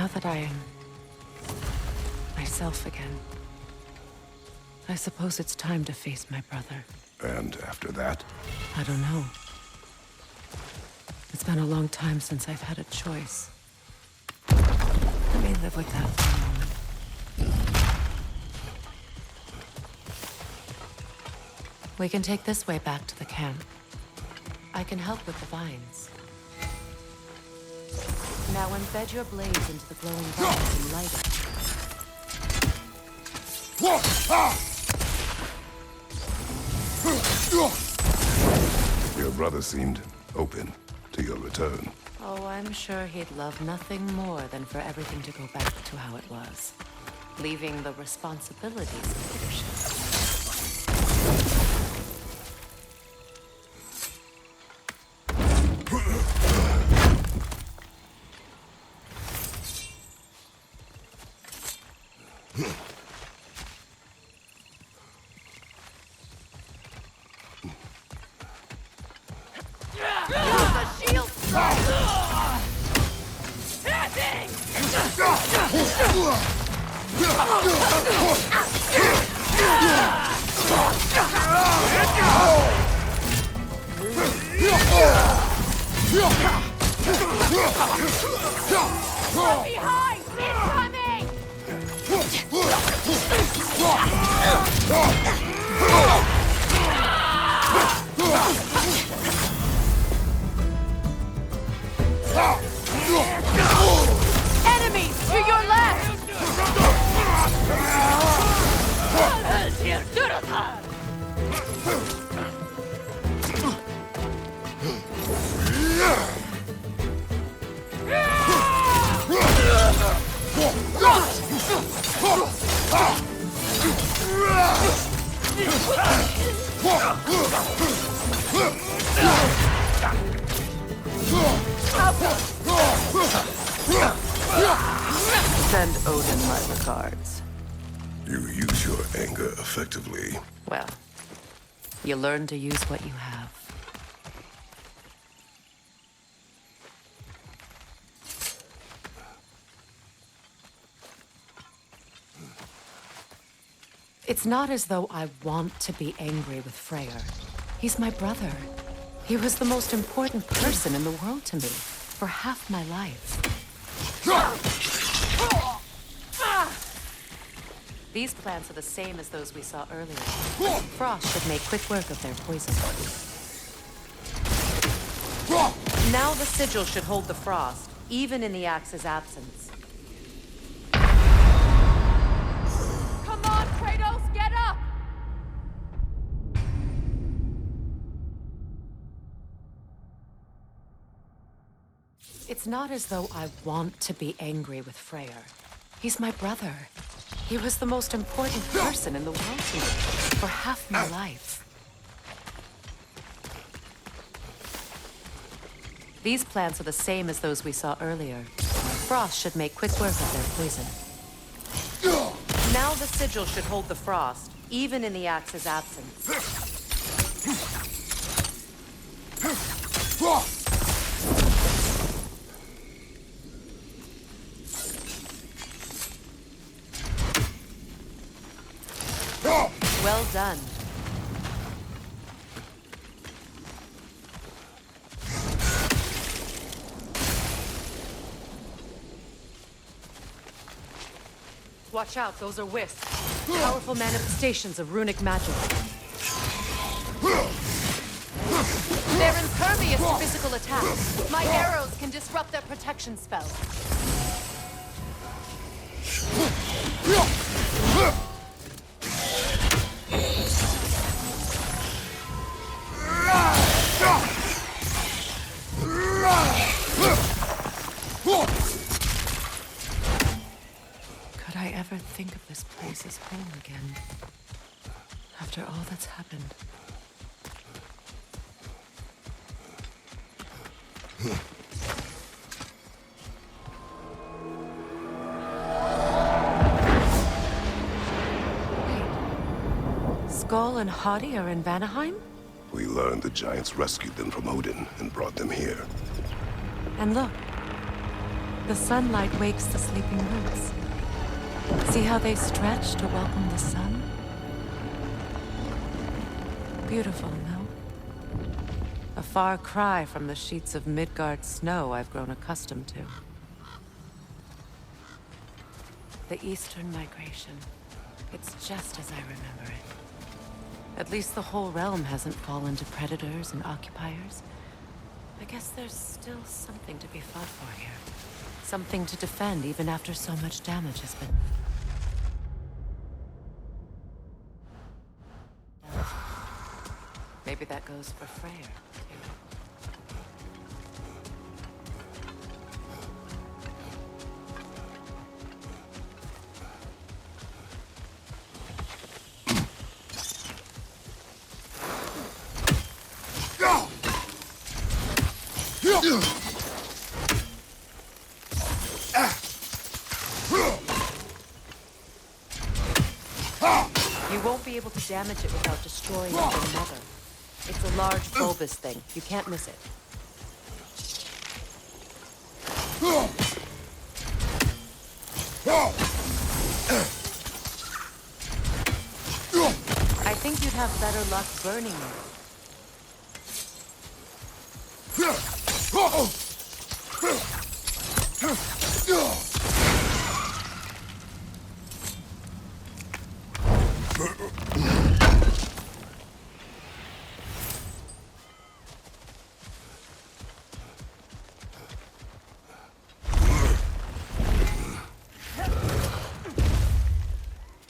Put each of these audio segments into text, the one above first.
Now that I am myself again, I suppose it's time to face my brother. And after that? I don't know. It's been a long time since I've had a choice. Let me live with that for a moment. We can take this way back to the camp. I can help with the vines. Now embed your blades into the glowing vines and light it. Your brother seemed open to your return. Oh, I'm sure he'd love nothing more than for everything to go back to how it was, leaving the responsibilities of leadership. Enemies to your left! Send Odin my regards. You use your anger effectively. Well, you learn to use what you have. It's not as though I want to be angry with Freyr. He's my brother. He was the most important person in the world to me for half my life. These plants are the same as those we saw earlier. Frost should make quick work of their poison. Now the sigil should hold the frost, even in the axe's absence. Come on, Kratos, get up! It's not as though I want to be angry with Freyr. He's my brother. He was the most important person in the world to me for half my life. These plants are the same as those we saw earlier. Frost should make quick work of their poison. Now the sigil should hold the frost, even in the axe's absence. Well done. Watch out, those are wisps. Powerful manifestations of runic magic. They're impervious to physical attacks. My arrows can disrupt their protection spell. Could I ever think of this place as home again? After all that's happened. Wait. Skull and Hati are in Vanaheim? We learned the giants rescued them from Odin and brought them here. And look, The sunlight wakes the sleeping roots. See how they stretch to welcome the sun? Beautiful, no? A far cry from the sheets of Midgard snow I've grown accustomed to. The Eastern Migration. It's just as I remember it. At least the whole realm hasn't fallen to predators and occupiers. I guess there's still something to be fought for here. Something to defend even after so much damage has been... Maybe that goes for Freyr, too. You won't be able to damage it without destroying it with another. It's a large bulbous thing. You can't miss it. I think you'd have better luck burning it.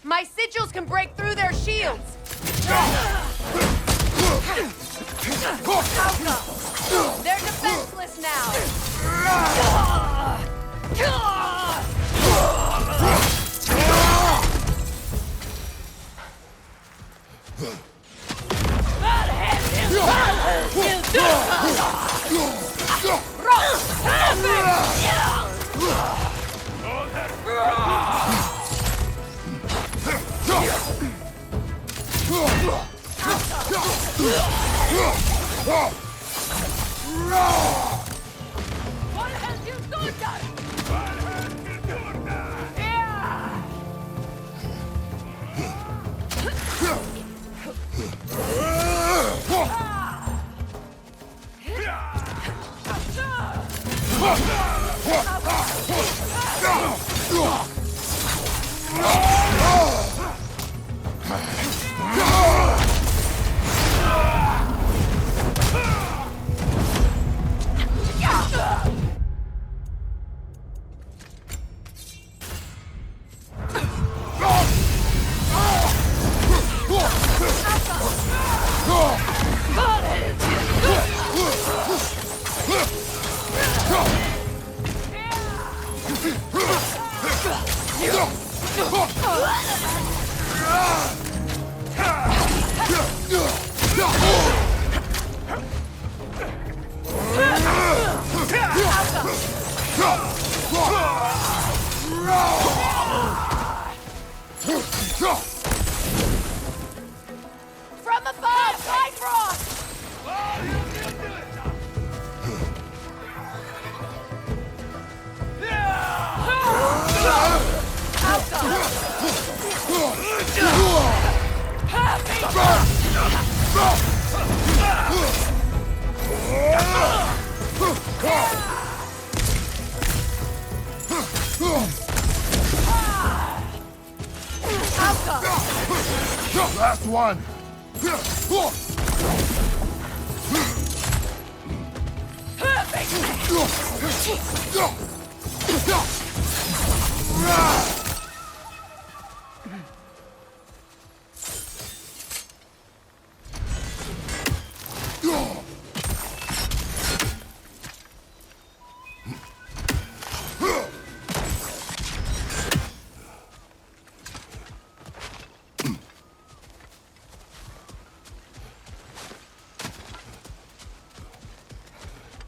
My sigils can break through their shields! They're defenseless now! What have you done? From above, Bifrost! Last one!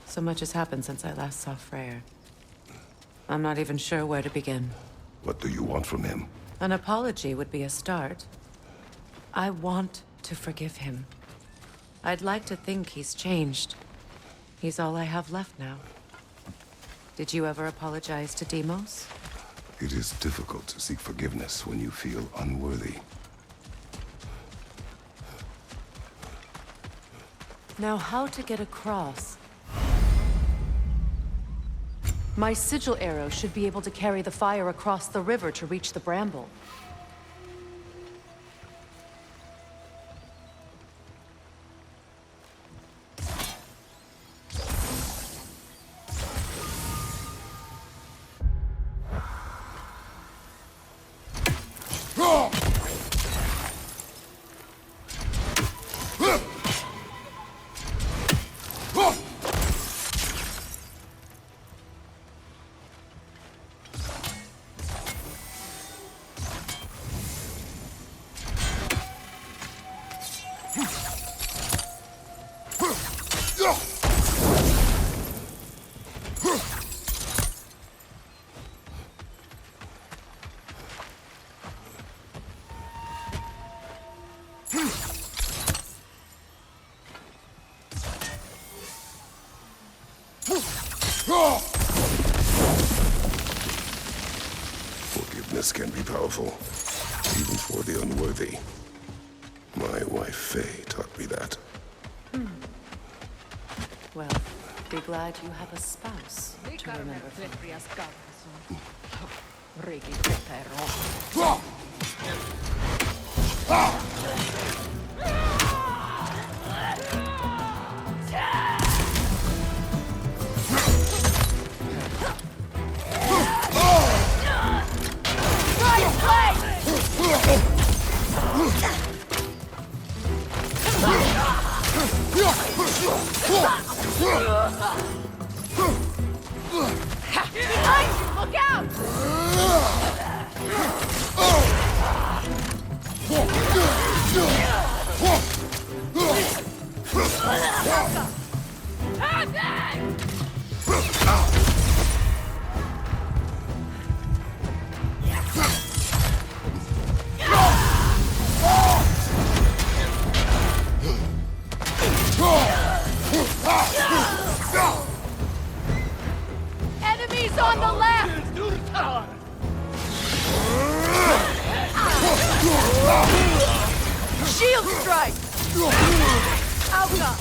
So much has happened since I last saw Freyr. I'm not even sure where to begin. What do you want from him? An apology would be a start. I want to forgive him. I'd like to think he's changed. He's all I have left now. Did you ever apologize to Deimos? It is difficult to seek forgiveness when you feel unworthy. Now, how to get across? My sigil arrow should be able to carry the fire across the river to reach the bramble. Forgiveness can be powerful, even for the unworthy. My wife Faye taught me that. Well, be glad you have a spouse to remember from. Behind you! Look out! Enemies on the left! Shield strike! Alga!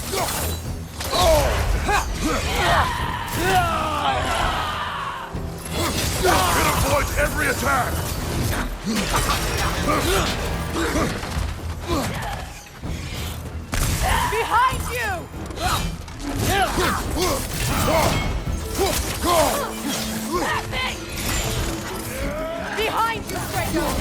It avoids every attack! Behind you! Behind you, Kratos!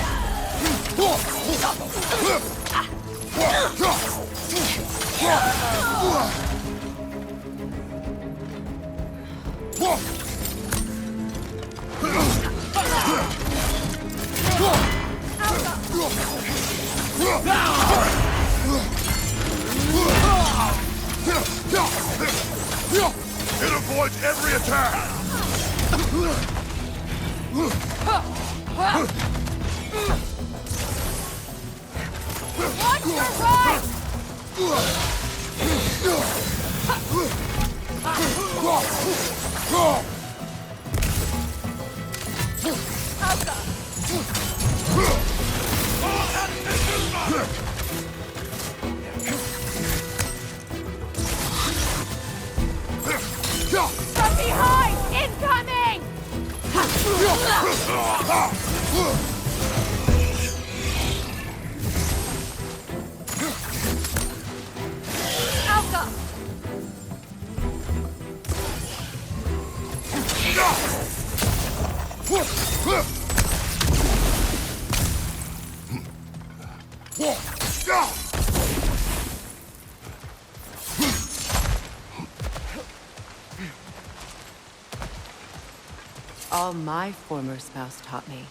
It avoids every attack! Watch your right! From behind! Incoming! Alka! All my former spouse taught me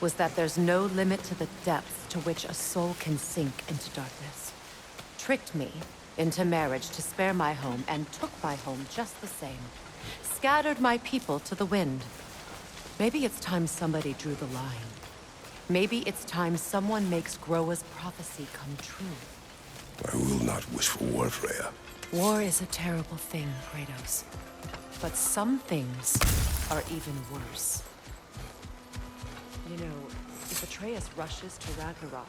was that there's no limit to the depth to which a soul can sink into darkness. Tricked me into marriage to spare my home and took my home just the same. Scattered my people to the wind. Maybe it's time somebody drew the line. Maybe it's time someone makes Groa's prophecy come true. I will not wish for war, Freya. War is a terrible thing, Kratos. But some things are even worse. You know, if Atreus rushes to Ragnarok,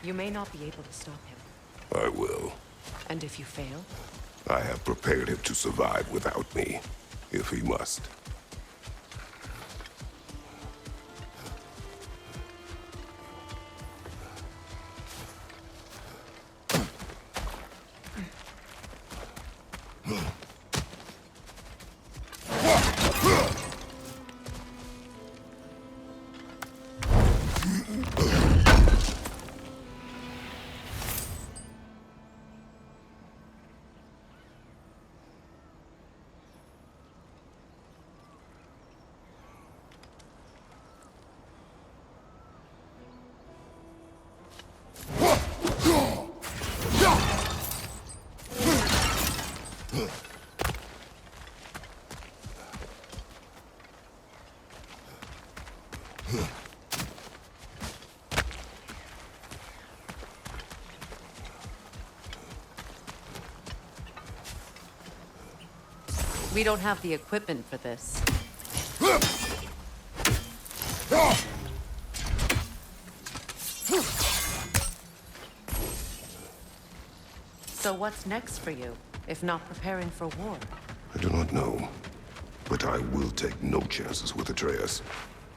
you may not be able to stop him. I will. And if you fail? I have prepared him to survive without me, if he must. We don't have the equipment for this. So what's next for you, if not preparing for war? I do not know, but I will take no chances with Atreus.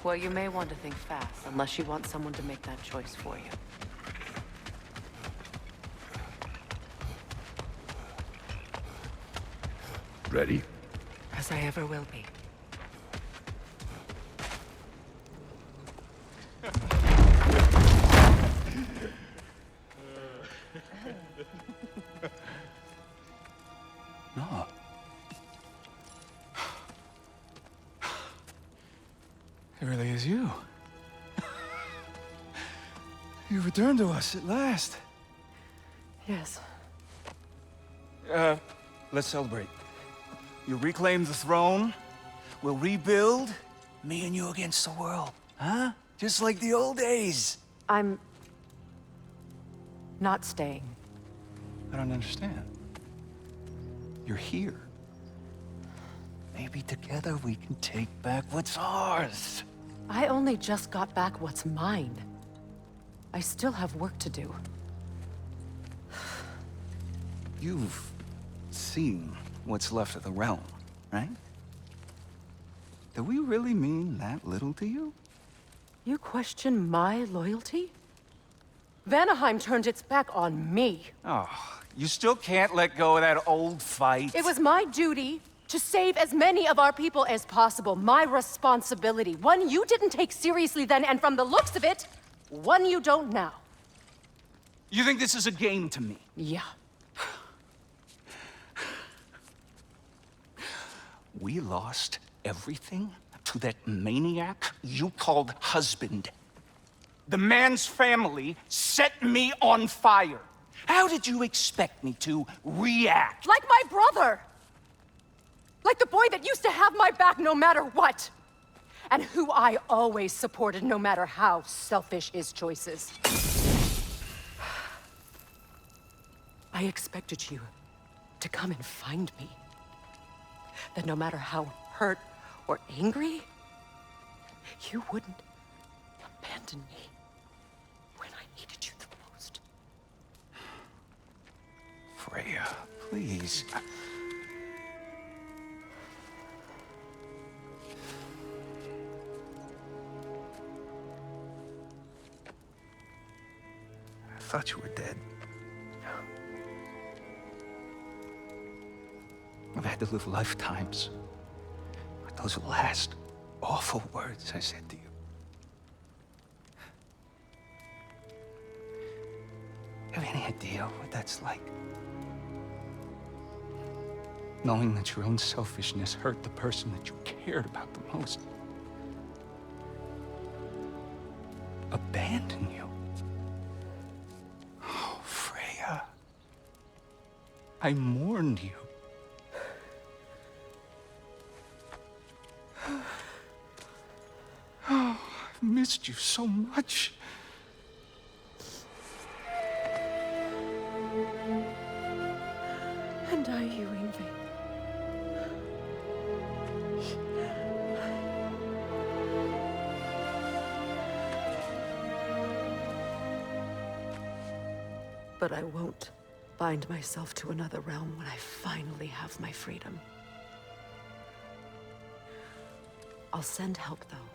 Well, you may want to think fast, unless you want someone to make that choice for you. Ready? As I ever will be. No. It really is you. You returned to us at last. Yes. Let's celebrate. You reclaim the throne. We'll rebuild. Me and you against the world. Huh? Just like the old days. I'm... not staying. I don't understand. You're here. Maybe together we can take back what's ours. I only just got back what's mine. I still have work to do. You've seen what's left of the realm, right? Do we really mean that little to you? You question my loyalty? Vanaheim turned its back on me. Oh, you still can't let go of that old fight? It was my duty to save as many of our people as possible. My responsibility. One you didn't take seriously then, and from the looks of it, one you don't now. You think this is a game to me? Yeah. We lost everything to that maniac you called husband. The man's family set me on fire. How did you expect me to react? Like my brother! Like the boy that used to have my back no matter what! And who I always supported no matter how selfish his choices. I expected you to come and find me. That no matter how hurt or angry, you wouldn't abandon me when I needed you the most. Freya, please. I thought you were dead. I've had to live lifetimes with those last awful words I said to you. Have any idea what that's like? Knowing that your own selfishness hurt the person that you cared about the most. Abandon you. Oh, Freya. I mourned you. Oh, I've missed you so much. And I you, Yngvi. But I won't bind myself to another realm when I finally have my freedom. I'll send help, though.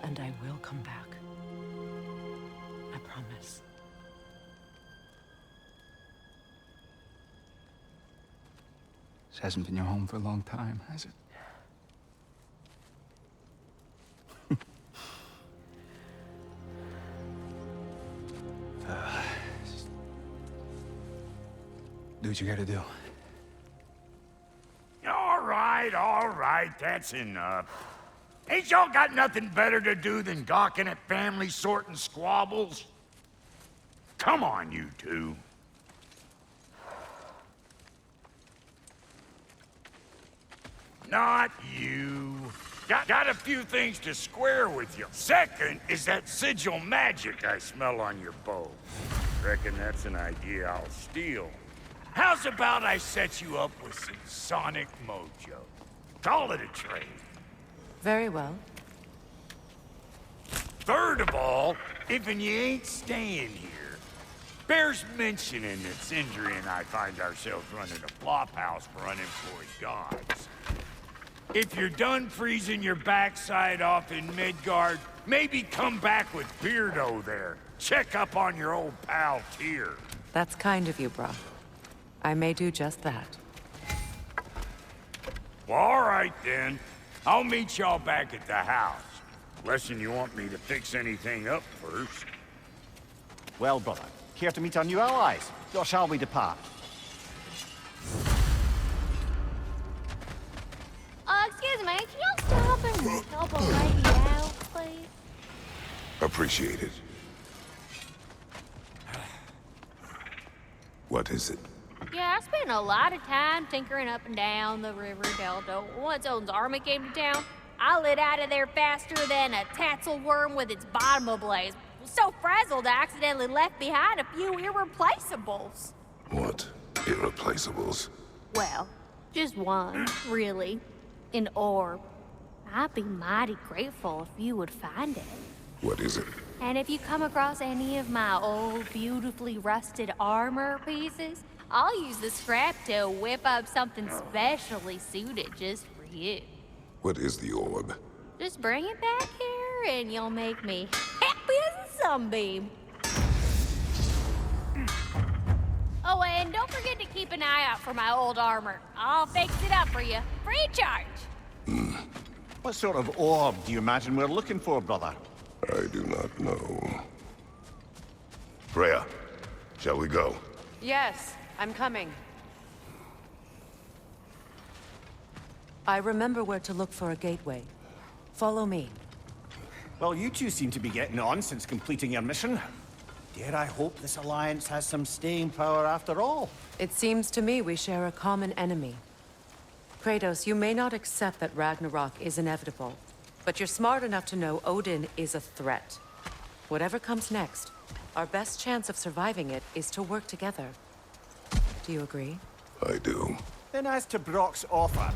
And I will come back. I promise. This hasn't been your home for a long time, has it? Do what you gotta do. All right, that's enough. Ain't y'all got nothing better to do than gawking at family sorting squabbles? Come on, you two. Not you. Got a few things to square with you. Second is that sigil magic I smell on your bow. Reckon that's an idea I'll steal. How's about I set you up with some sonic mojo? Call it a trade. Very well. Third of all, if you ain't staying here, bears mentioning that Sindri and I find ourselves running a flop house for unemployed gods. If you're done freezing your backside off in Midgard, maybe come back with Beardo there. Check up on your old pal Tyr. That's kind of you, brah. I may do just that. Well, all right then. I'll meet y'all back at the house. Less'n you want me to fix anything up first. Well, brother, care to meet our new allies? Or shall we depart? Excuse me, can y'all stop and help a lady out, please? Appreciate it. What is it? Yeah, I spent a lot of time tinkering up and down the river delta. Once Odin's army came to town, I lit out of there faster than a tassel worm with its bottom ablaze. So frazzled, I accidentally left behind a few irreplaceables. What? Irreplaceables? Well, just one, really. An orb. I'd be mighty grateful if you would find it. What is it? And if you come across any of my old, beautifully rusted armor pieces, I'll use the scrap to whip up something specially suited just for you. What is the orb? Just bring it back here and you'll make me happy as a sunbeam. Oh, and don't forget to keep an eye out for my old armor. I'll fix it up for you, free charge. What sort of orb do you imagine we're looking for, brother? I do not know. Freya, shall we go? Yes, I'm coming. I remember where to look for a gateway. Follow me. Well, you two seem to be getting on since completing your mission. Dare I hope this alliance has some staying power after all? It seems to me we share a common enemy. Kratos, you may not accept that Ragnarok is inevitable, but you're smart enough to know Odin is a threat. Whatever comes next, our best chance of surviving it is to work together. Do you agree? I do. Then as to Brock's offer,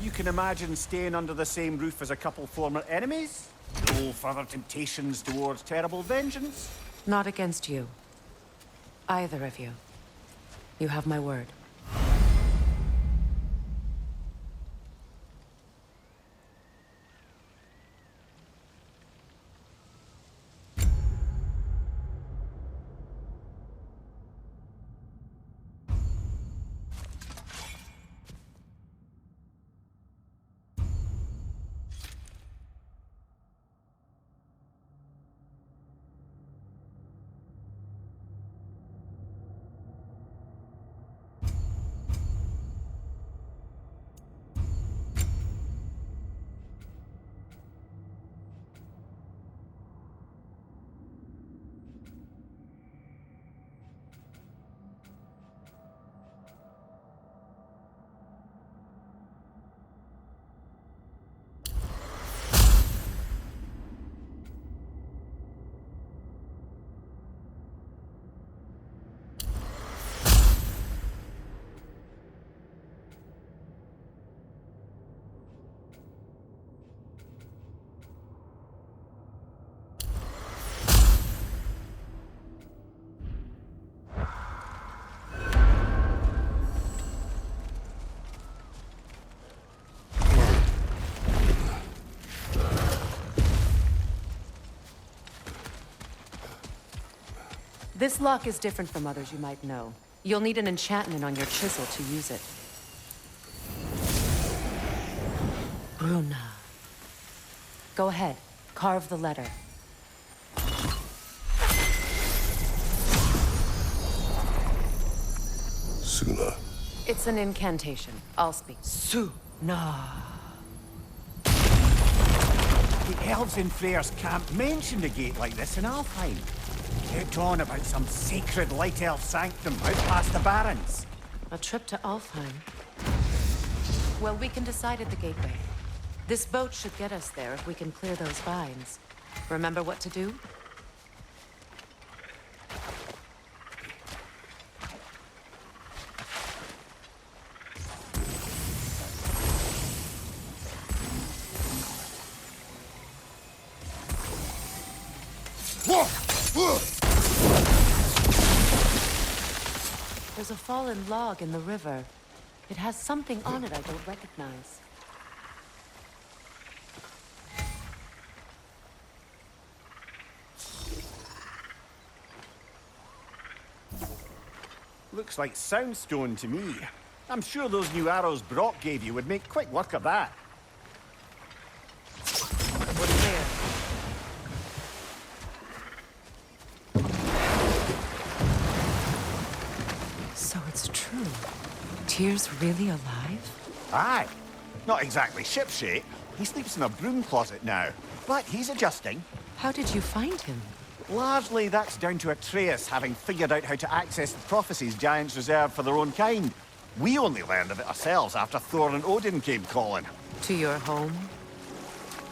you can imagine staying under the same roof as a couple former enemies? No further temptations towards terrible vengeance? Not against you. Either of you. You have my word. This lock is different from others you might know. You'll need an enchantment on your chisel to use it. Bruna. Go ahead. Carve the letter. Suna. It's an incantation. I'll speak. Suna. The elves in Freyr's camp mentioned a gate like this in Alfheim. Kept on about some sacred light elf sanctum out past the Barrens. A trip to Alfheim. Well, we can decide at the gateway. This boat should get us there if we can clear those vines. Remember what to do? There's a fallen log in the river. It has something on it I don't recognize. Looks like soundstone to me. I'm sure those new arrows Brock gave you would make quick work of that. What's there? So it's true. Tyr's really alive? Aye. Not exactly shipshape. He sleeps in a broom closet now. But he's adjusting. How did you find him? Largely, that's down to Atreus having figured out how to access the prophecies giants reserve for their own kind. We only learned of it ourselves after Thor and Odin came calling. To your home?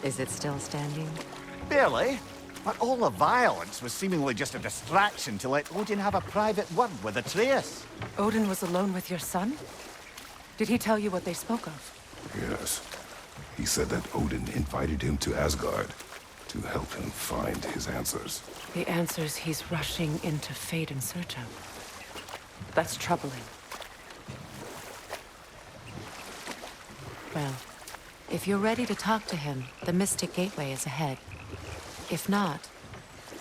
Is it still standing? Barely. But all the violence was seemingly just a distraction to let Odin have a private word with Atreus. Odin was alone with your son? Did he tell you what they spoke of? Yes. He said that Odin invited him to Asgard to help him find his answers. The answers he's rushing into fate in search of. That's troubling. Well, if you're ready to talk to him, the Mystic Gateway is ahead. If not,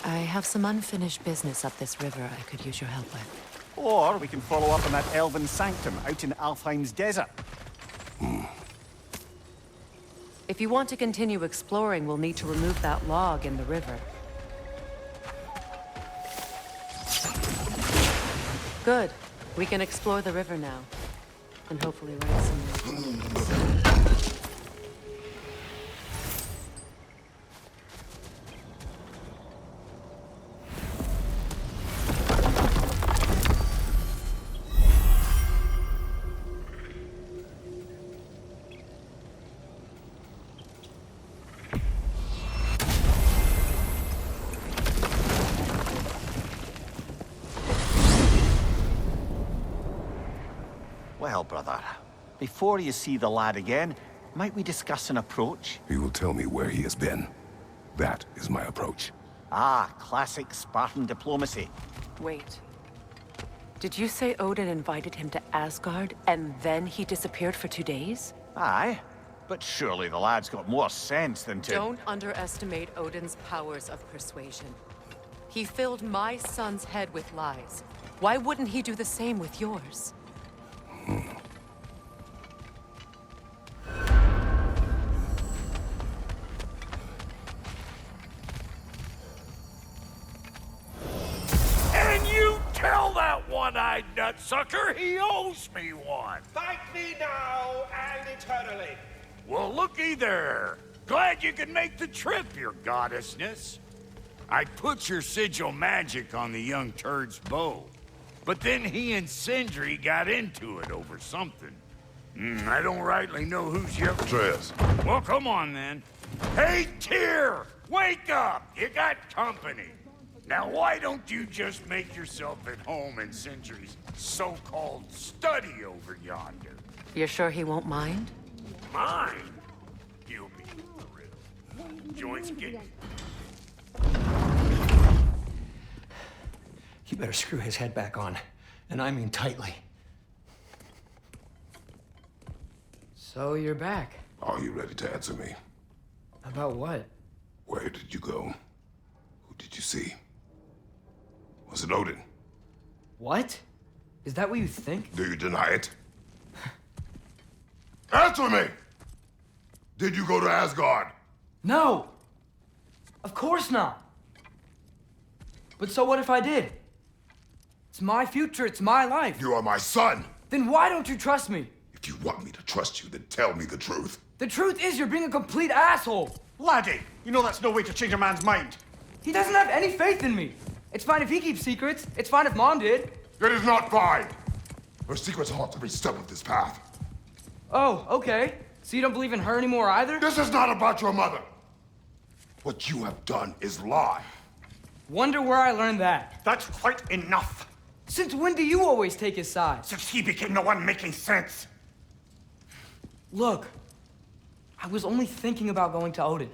I have some unfinished business up this river I could use your help with. Or we can follow up on that elven sanctum out in Alfheim's desert. If you want to continue exploring, we'll need to remove that log in the river. Good. We can explore the river now. And hopefully write some... Well, brother, before you see the lad again, might we discuss an approach? He will tell me where he has been. That is my approach. Ah, classic Spartan diplomacy. Wait. Did you say Odin invited him to Asgard, and then he disappeared for 2 days? Aye, but surely the lad's got more sense than to... Don't underestimate Odin's powers of persuasion. He filled my son's head with lies. Why wouldn't he do the same with yours? And you tell that one-eyed nutsucker he owes me one. Thank me now and eternally. Well, looky there. Glad you can make the trip, your goddessness. I put your sigil magic on the young turd's bow. But then he and Sindri got into it over something. I don't rightly know who's your... Atreus. Well, come on, then. Hey, Tyr! Wake up! You got company. Now, why don't you just make yourself at home in Sindri's so-called study over yonder? You're sure he won't mind? Mine? He'll be thrilled. Joints get... You better screw his head back on, and I mean tightly. So you're back. Are you ready to answer me? About what? Where did you go? Who did you see? Was it Odin? What? Is that what you think? Do you deny it? Answer me! Did you go to Asgard? No! Of course not! But so what if I did? It's my future, it's my life. You are my son! Then why don't you trust me? If you want me to trust you, then tell me the truth. The truth is you're being a complete asshole! Laddie, you know that's no way to change a man's mind. He doesn't have any faith in me. It's fine if he keeps secrets. It's fine if Mom did. It is not fine! Her secrets haunt every step of this path. Oh, okay. So you don't believe in her anymore either? This is not about your mother! What you have done is lie. Wonder where I learned that. That's quite enough. Since when do you always take his side? Since he became the one making sense. Look, I was only thinking about going to Odin.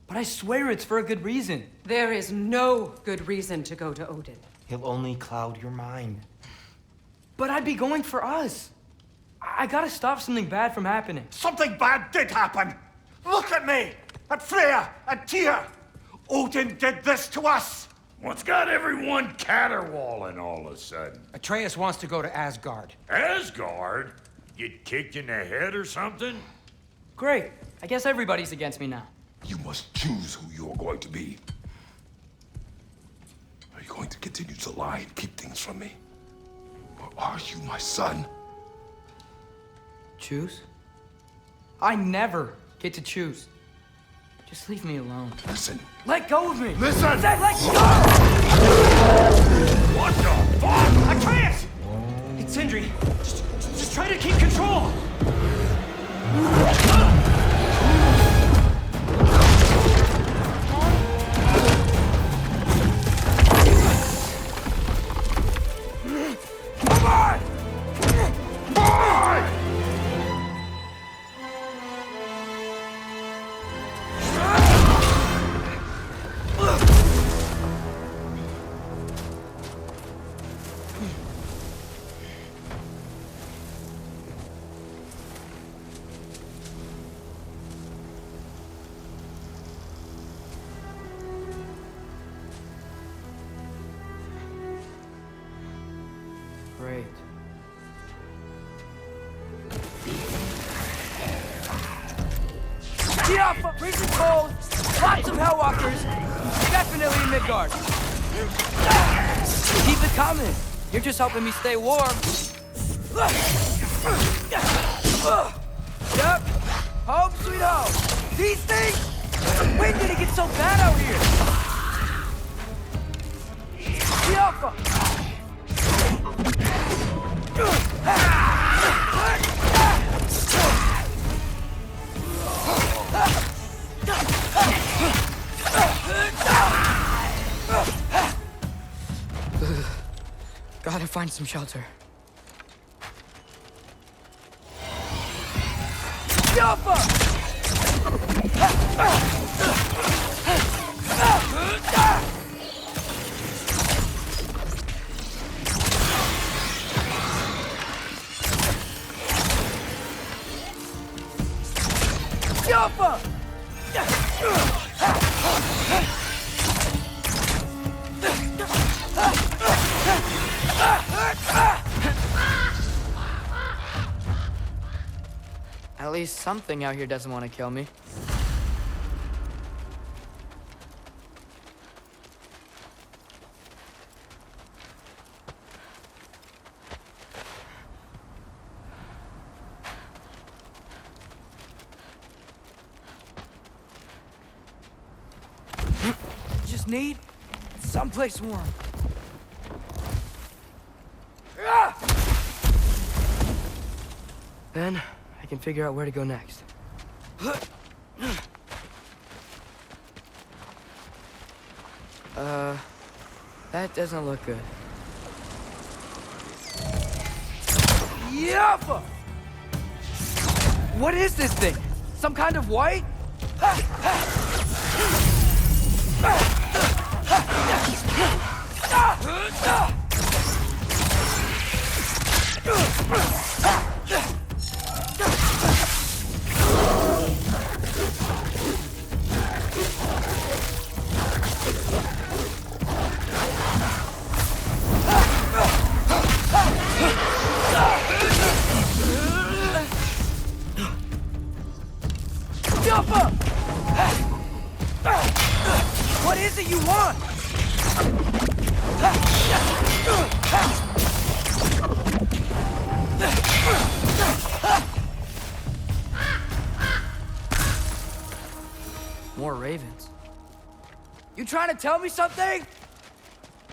But I swear it's for a good reason. There is no good reason to go to Odin. He'll only cloud your mind. But I'd be going for us. I gotta stop something bad from happening. Something bad did happen. Look at me, at Freya, and Tyr. Odin did this to us. What's got everyone caterwauling all of a sudden? Atreus wants to go to Asgard. Asgard? Get kicked in the head or something? Great. I guess everybody's against me now. You must choose who you're going to be. Are you going to continue to lie and keep things from me? Or are you my son? Choose? I never get to choose. Just leave me alone. Listen. Let go of me! Listen! I said let go! What the fuck? Atreus! It's Sindri. Just try to keep control. Come on! Boy! Great. Yeah, freezing cold, lots of Hellwalkers, definitely in Midgard. Keep it coming. You're just helping me stay warm. Yep. Home sweet home. These things? When did it get so bad out here? Alpha. Gotta find some shelter. Alpha! Alpha! At least something out here doesn't want to kill me. Just need someplace warm. Then I can figure out where to go next. That doesn't look good. Yappa! What is this thing? Some kind of white? What is it you want? More ravens. You trying to tell me something?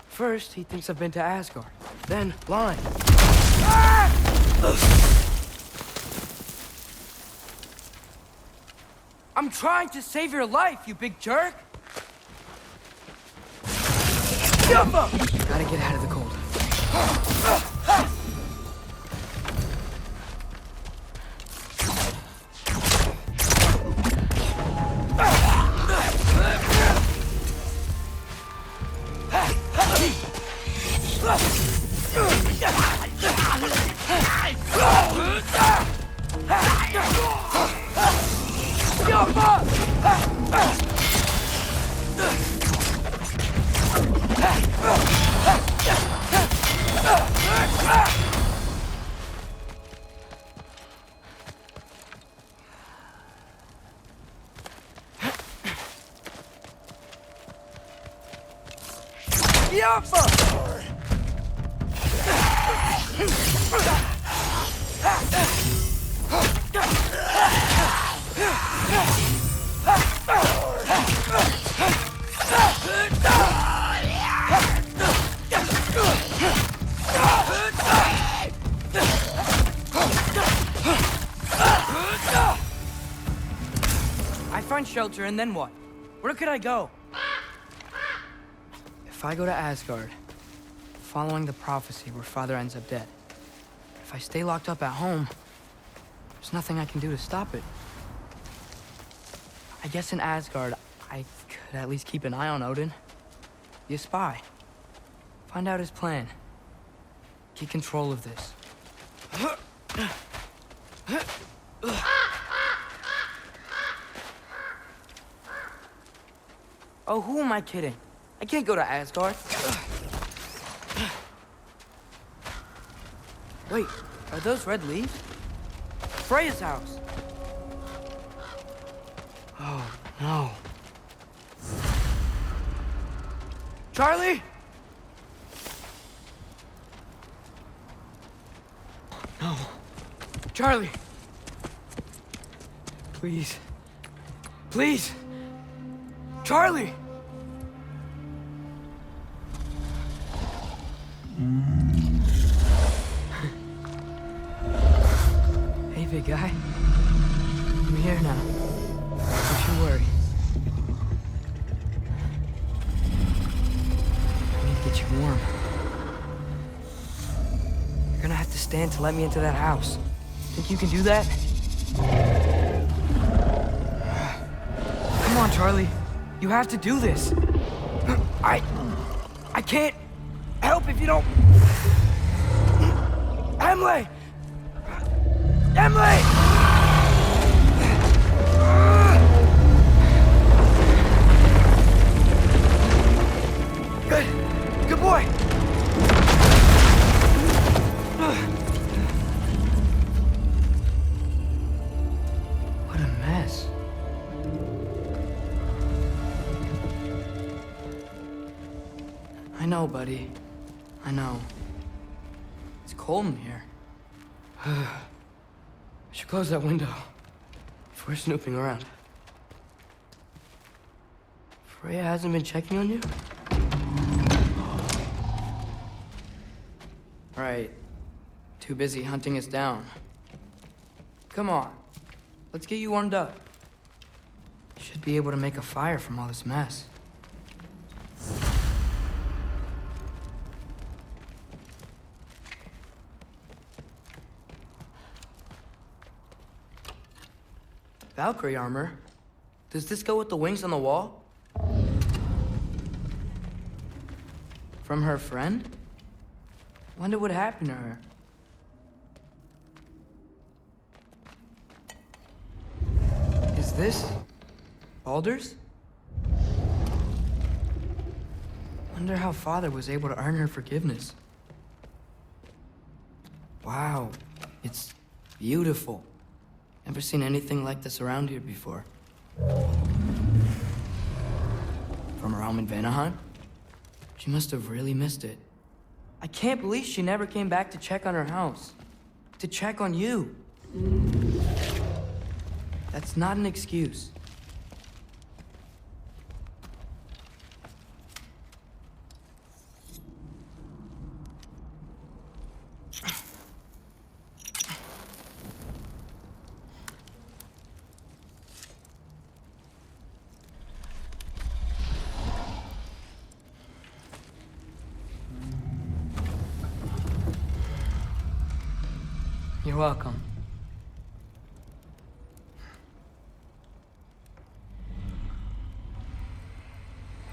First, he thinks I've been to Asgard. Then, lying. Ah! I'm trying to save your life, you big jerk! Gotta get out of the cold. I find shelter, and then what? Where could I go? If I go to Asgard, following the prophecy where Father ends up dead. If I stay locked up at home, there's nothing I can do to stop it. I guess in Asgard, I could at least keep an eye on Odin. Be a spy. Find out his plan. Get control of this. Oh, who am I kidding? I can't go to Asgard. Wait, are those red leaves? Freya's house! Oh, no. Charlie? No. Charlie! Please. Please! Charlie! Hey, big guy. I'm here now. Don't you worry. I need to get you warm. You're gonna have to stand to let me into that house. Think you can do that? Come on, Charlie. You have to do this. I can't help if you don't... Emily! Emily! Good boy! What a mess. I know, buddy. I know. It's cold in here. I should close that window before snooping around. Freya hasn't been checking on you? Right. Too busy hunting us down. Come on. Let's get you warmed up. You should be able to make a fire from all this mess. Valkyrie armor? Does this go with the wings on the wall? From her friend? Wonder what happened to her. Is this Baldur's? Wonder how Father was able to earn her forgiveness. Wow, it's beautiful. Never seen anything like this around here before. from her home in Vanaheim? She must have really missed it. I can't believe she never came back to check on her house. To check on you. That's not an excuse. You're welcome.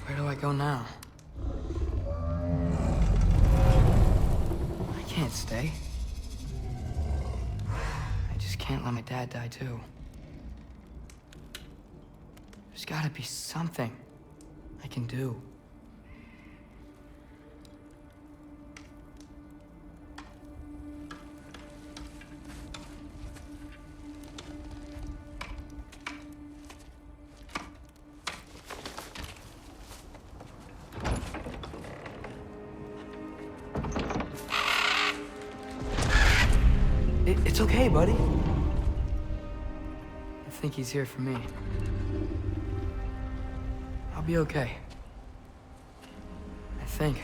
Where do I go now? I can't stay. I just can't let my dad die too. There's gotta be something I can do. It's okay, buddy. I think he's here for me. I'll be okay. I think.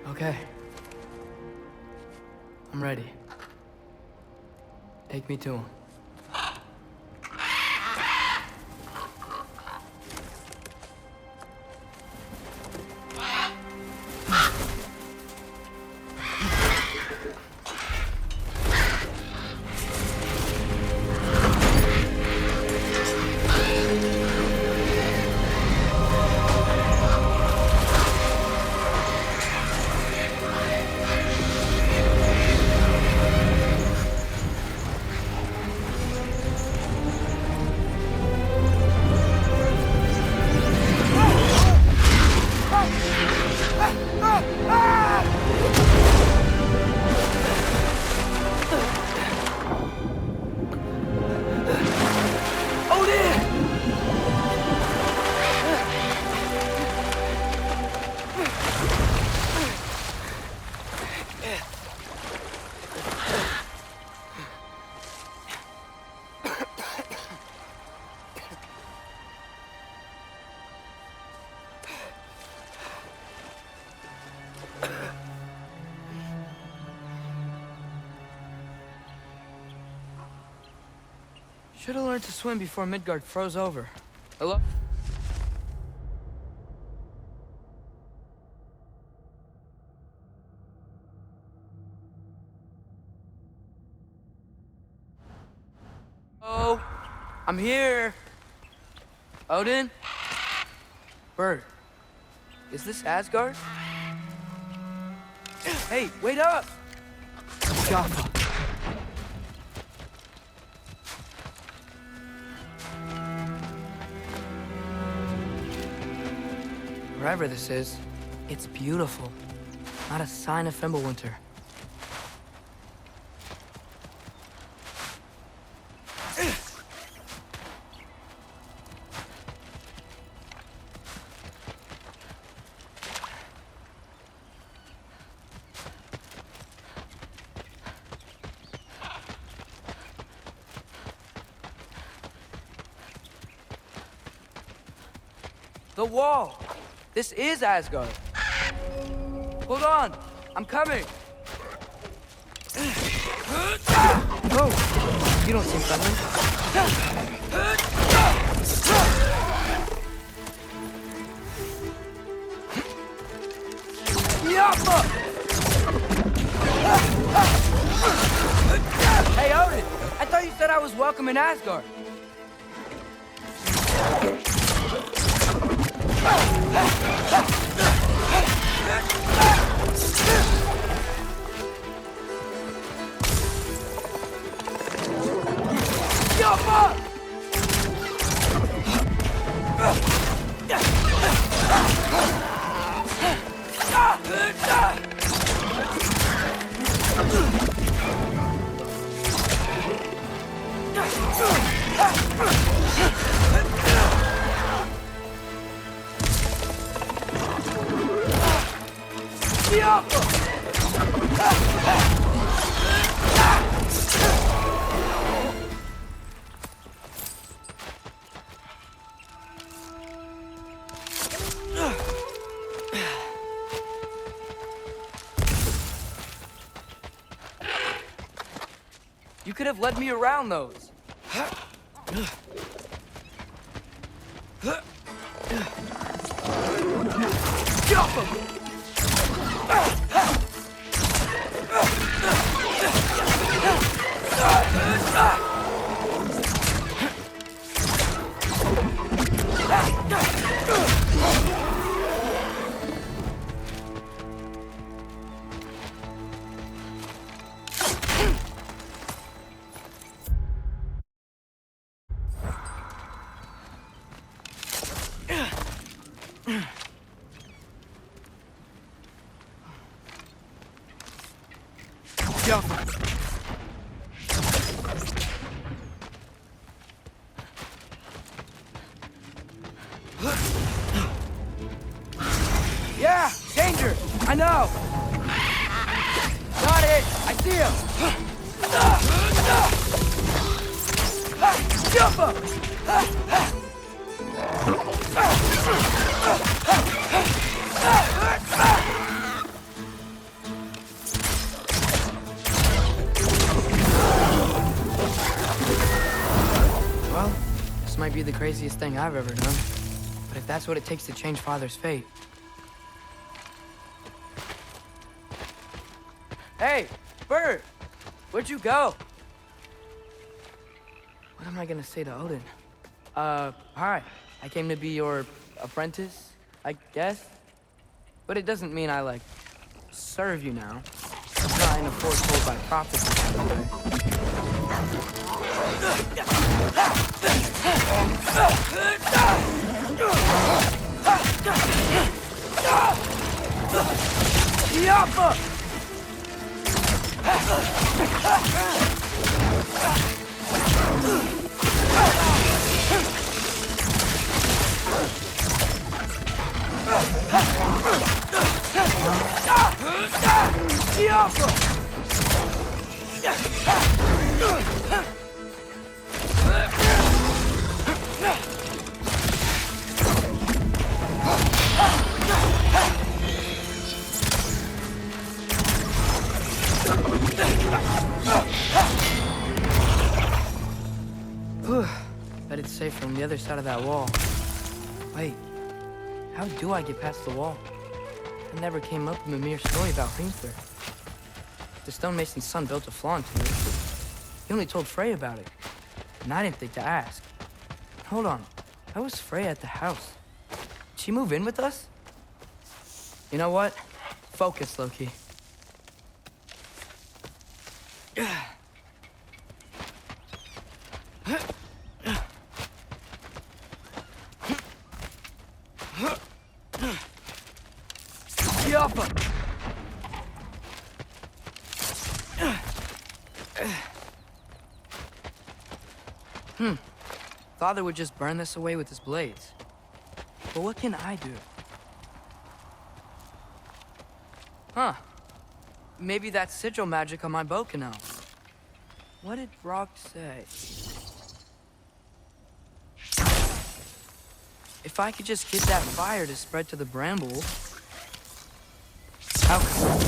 Okay. I'm ready. Take me to him. Should have learned to swim before Midgard froze over. Hello? Oh, I'm here. Odin? Bird, is this Asgard? Hey, wait up! Jaffa. Wherever this is, it's beautiful. Not a sign of Fimbulwinter. The wall! This is Asgard. Hold on, I'm coming. Oh, you don't seem friendly. Hey, Odin, I thought you said I was welcome in Asgard. Jump up! You could have led me around those. Jump him! Yeah, danger! I know! Got it! I see him! Jump him! Well, this might be the craziest thing I've ever done. But if that's what it takes to change Father's fate... Hey, Bert! Where'd you go? What am I gonna say to Odin? Hi. I came to be your apprentice, I guess? But it doesn't mean I, like, serve you now. I'm not in a foretold by prophecy kind of way. Yappa! Bet it's safe from the other side of that wall. Wait, how do I get past the wall? It never came up in Mimir's story about Hringthur. The stonemason's son built a flaw into it. He only told Frey about it, and I didn't think to ask. Hold on, how was Frey at the house? Did she move in with us? You know what? Focus, Loki. Father would just burn this away with his blades. But what can I do? Huh. Maybe that sigil magic on my bow can help. What did Rock say? If I could just get that fire to spread to the bramble... How come?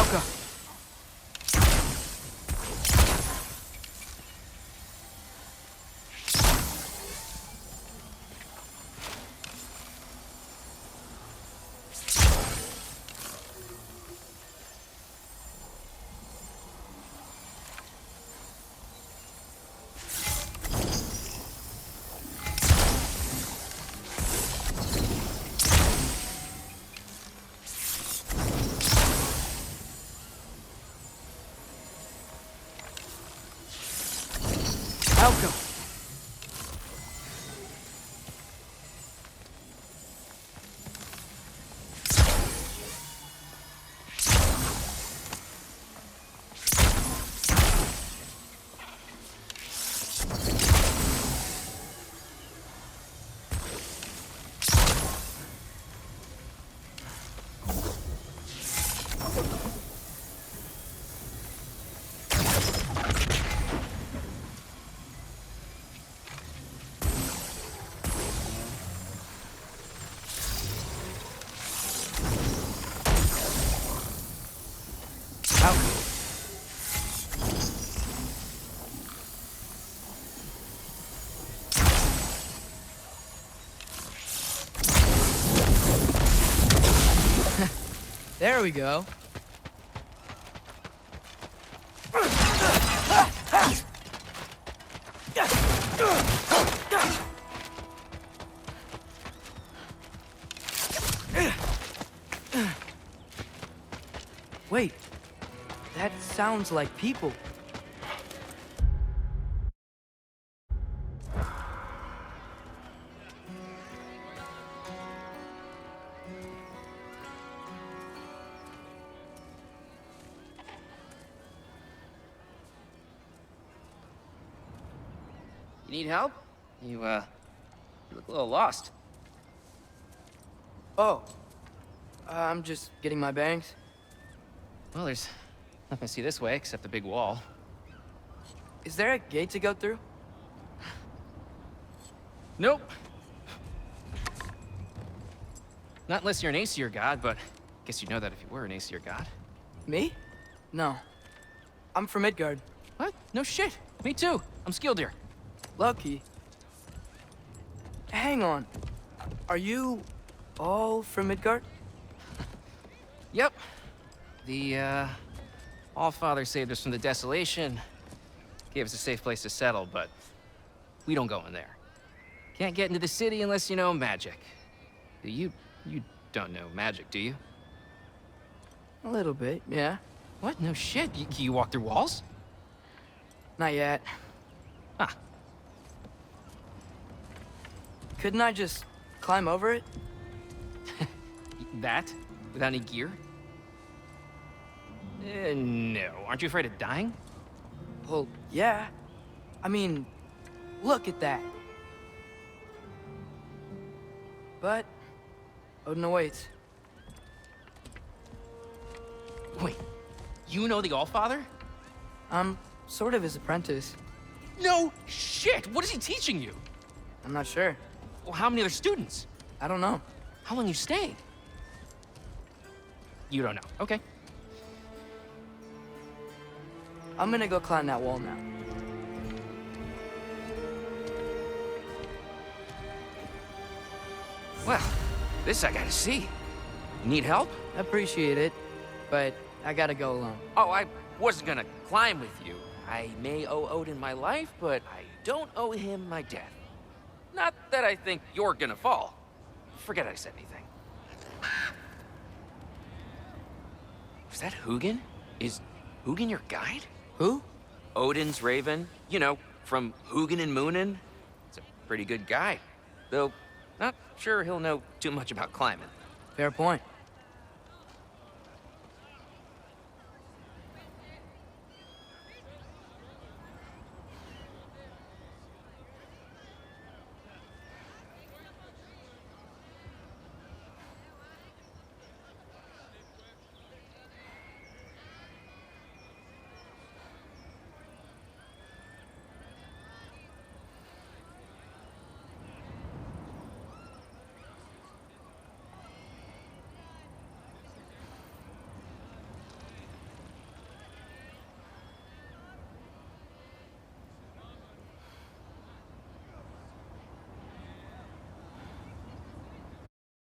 Alka! Alka! There we go. Wait, that sounds like people. You need help? You look a little lost. Oh, I'm just getting my bangs. Well, there's nothing to see this way except a big wall. Is there a gate to go through? Nope. Not unless you're an Aesir god, but I guess you'd know that if you were an Aesir god. Me? No. I'm from Midgard. What? No shit. Me too. I'm skilled here. Lucky. Hang on. Are you all from Midgard? Yep. The, Allfather saved us from the desolation. Gave us a safe place to settle, but we don't go in there. Can't get into the city unless you know magic. You don't know magic, do you? A little bit, yeah. What? No shit. You walk through walls? Not yet. Huh. Couldn't I just climb over it? That? Without any gear? No. Aren't you afraid of dying? Well, yeah. I mean, look at that. But Odin awaits. Wait, you know the Allfather? I'm sort of his apprentice. No shit! What is he teaching you? I'm not sure. Well, how many other students? I don't know. How long you stayed? You don't know. Okay. I'm gonna go climb that wall now. Well, this I gotta see. Need help? Appreciate it, but I gotta go alone. Oh, I wasn't gonna climb with you. I may owe Odin my life, but I don't owe him my death. Not that I think you're gonna fall. Forget I said anything. Is that Hugin? Is Hugin your guide? Who? Odin's raven. You know, from Hugin and Moonin. It's a pretty good guy. Though, not sure he'll know too much about climbing. Fair point.